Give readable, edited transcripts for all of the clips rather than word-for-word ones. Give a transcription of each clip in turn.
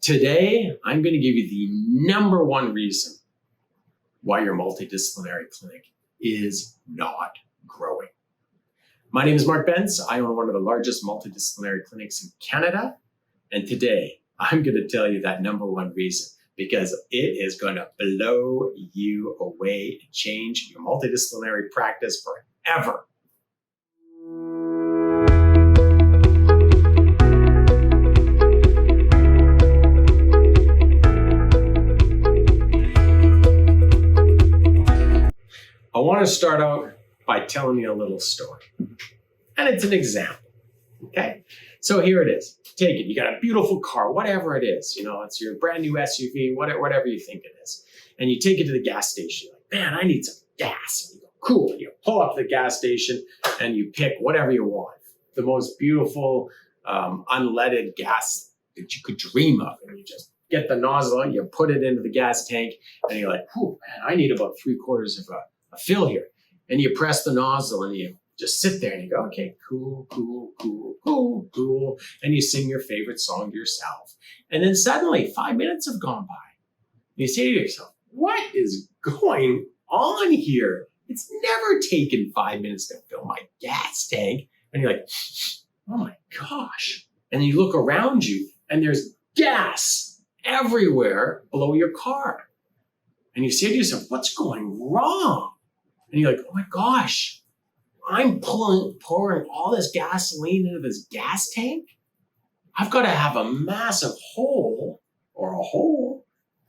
Today, I'm going to give you the number one reason why your multidisciplinary clinic is not growing. My name is Mark Benz. I own one of the largest multidisciplinary clinics in Canada. And today, I'm going to tell you that number one reason because it is going to blow you away and change your multidisciplinary practice forever. I want to start out by telling you a little story. And it's an example, okay? So here it is. Take it. You got a beautiful car, whatever it is. You know, it's your brand new SUV, whatever you think it is. And you take it to the gas station. You're like, man, I need some gas. And you go, cool. You pull up the gas station and you pick whatever you want. The most beautiful unleaded gas that you could dream of. And you just get the nozzle, you put it into the gas tank, and you're like, whew, man, I need about 3/4 of a fill here. And you press the nozzle and you just sit there and you go, okay, cool, cool, cool, cool, cool. And you sing your favorite song to yourself. And then suddenly 5 minutes have gone by. And you say to yourself, what is going on here? It's never taken 5 minutes to fill my gas tank. And you're like, oh my gosh. And you look around you and there's gas everywhere below your car. And you say to yourself, what's going wrong? And you're like, oh my gosh, I'm pouring all this gasoline into this gas tank. I've got to have a massive hole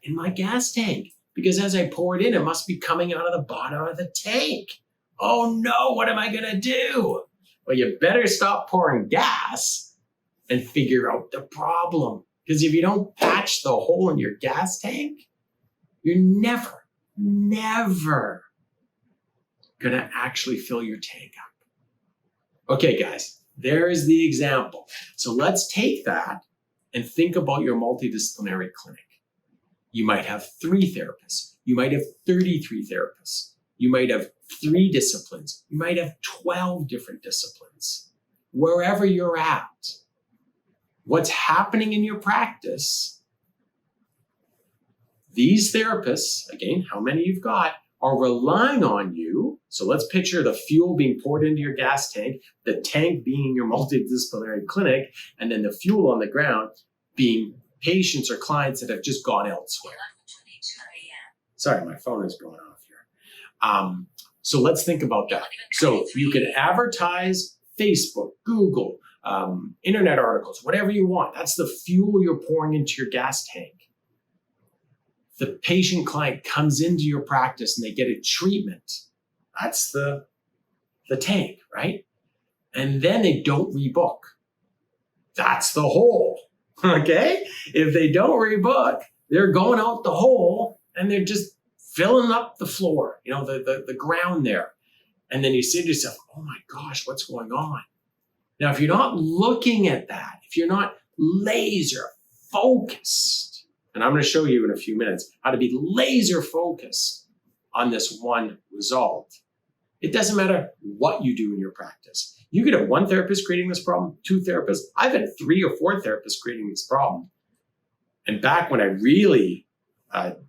in my gas tank because as I pour it in, it must be coming out of the bottom of the tank. Oh no, what am I going to do? Well, you better stop pouring gas and figure out the problem. Because if you don't patch the hole in your gas tank, you're never going to actually fill your tank up. Okay, guys, there is the example. So let's take that and think about your multidisciplinary clinic. You might have 3 therapists. You might have 33 therapists. You might have 3 disciplines. You might have 12 different disciplines. Wherever you're at, what's happening in your practice, these therapists, again, how many you've got, are relying on you. So let's picture the fuel being poured into your gas tank, the tank being your multidisciplinary clinic, and then the fuel on the ground being patients or clients that have just gone elsewhere. Sorry, my phone is going off here. So let's think about that. So you can advertise Facebook, Google, internet articles, whatever you want. That's the fuel you're pouring into your gas tank. The patient client comes into your practice and they get a treatment. That's the tank, right? And then they don't rebook. That's the hole, okay? If they don't rebook, they're going out the hole and they're just filling up the floor, you know, the ground there. And then you say to yourself, oh my gosh, what's going on? Now, if you're not looking at that, if you're not laser focused, and I'm going to show you in a few minutes how to be laser focused on this one result. It doesn't matter what you do in your practice. You could have 1 therapist creating this problem, 2 therapists. I've had 3 or 4 therapists creating this problem. And back when I really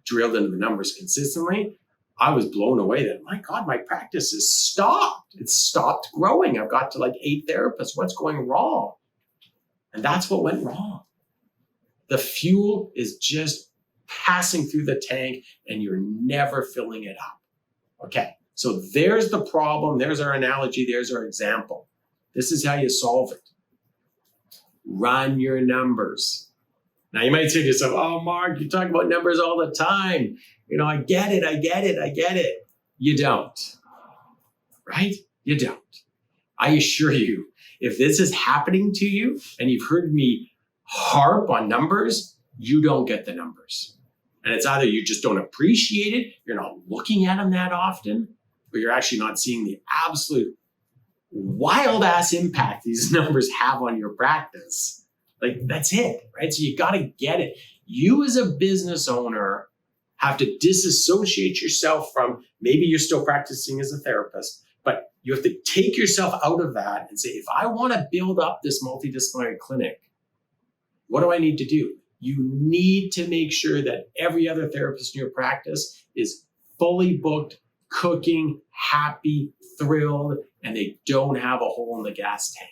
drilled into the numbers consistently, I was blown away that, my God, my practice has stopped. It's stopped growing. I've got to like 8 therapists. What's going wrong? And that's what went wrong. The fuel is just passing through the tank and you're never filling it up. Okay, so there's the problem. There's our analogy. There's our example. This is how you solve it. Run your numbers. Now you might say to yourself, oh, Mark, you talk about numbers all the time. You know, I get it. You don't, right? You don't. I assure you, if this is happening to you and you've heard me harp on numbers, you don't get the numbers. And it's either you just don't appreciate it, you're not looking at them that often, or you're actually not seeing the absolute wild ass impact these numbers have on your practice. Like, that's it, right? So you got to get it. You as a business owner have to disassociate yourself from, maybe you're still practicing as a therapist, but you have to take yourself out of that and say, if I want to build up this multidisciplinary clinic, what do I need to do? You need to make sure that every other therapist in your practice is fully booked, cooking, happy, thrilled, and they don't have a hole in the gas tank.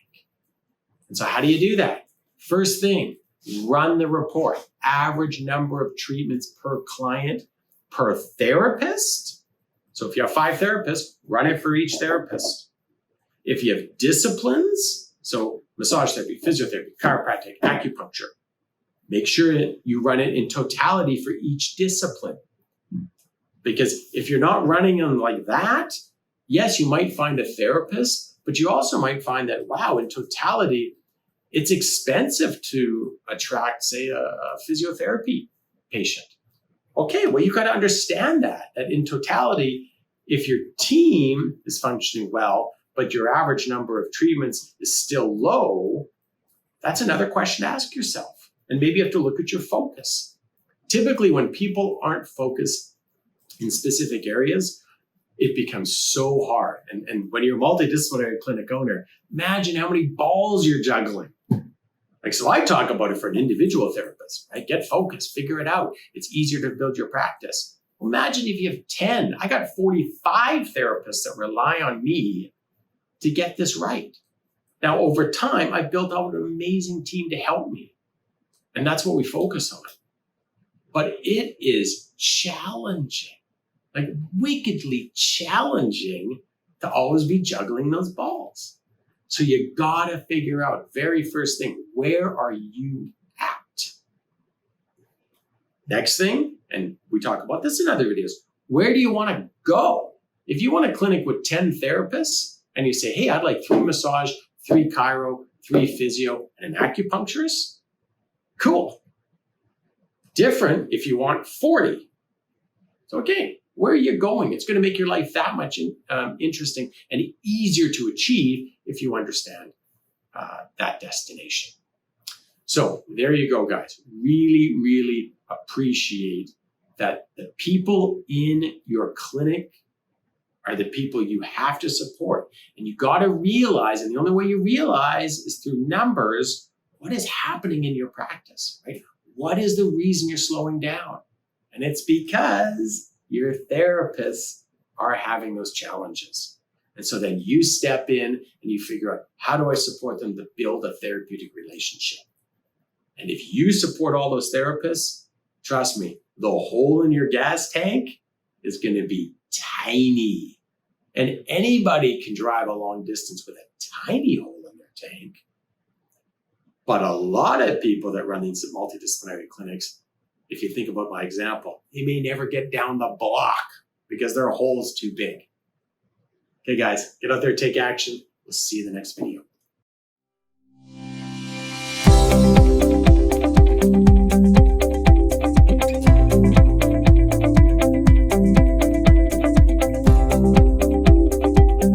And so how do you do that? First thing, run the report. Average number of treatments per client per therapist. So if you have 5 therapists, run it for each therapist. If you have disciplines, so massage therapy, physiotherapy, chiropractic, acupuncture, make sure that you run it in totality for each discipline. Because if you're not running them like that, yes, you might find a therapist, but you also might find that, wow, in totality, it's expensive to attract, say, a physiotherapy patient. Okay, well, you got to understand that in totality, if your team is functioning well, but your average number of treatments is still low, that's another question to ask yourself. And maybe you have to look at your focus. Typically, when people aren't focused in specific areas, it becomes so hard. And when you're a multidisciplinary clinic owner, imagine how many balls you're juggling. Like, so I talk about it for an individual therapist, right? Get focused, figure it out. It's easier to build your practice. Well, imagine if you have 10. I got 45 therapists that rely on me to get this right. Now, over time, I've built out an amazing team to help me. And that's what we focus on. But it is challenging, like wickedly challenging to always be juggling those balls. So you gotta figure out, very first thing, where are you at? Next thing, and we talk about this in other videos, where do you wanna go? If you want a clinic with 10 therapists and you say, hey, I'd like 3 massage, 3 chiro, 3 physio, and an acupuncturist, cool. Different if you want 40. So again, where are you going? It's going to make your life that much interesting and easier to achieve if you understand that destination. So there you go, guys. Really, really appreciate that the people in your clinic are the people you have to support. And you got to realize, and the only way you realize is through numbers, what is happening in your practice, right? What is the reason you're slowing down? And it's because your therapists are having those challenges. And so then you step in and you figure out, how do I support them to build a therapeutic relationship? And if you support all those therapists, trust me, the hole in your gas tank is going to be tiny. And anybody can drive a long distance with a tiny hole in their tank. But a lot of people that run these multidisciplinary clinics, if you think about my example, they may never get down the block because their hole's too big. Okay, guys, get out there, take action. We'll see you in the next video.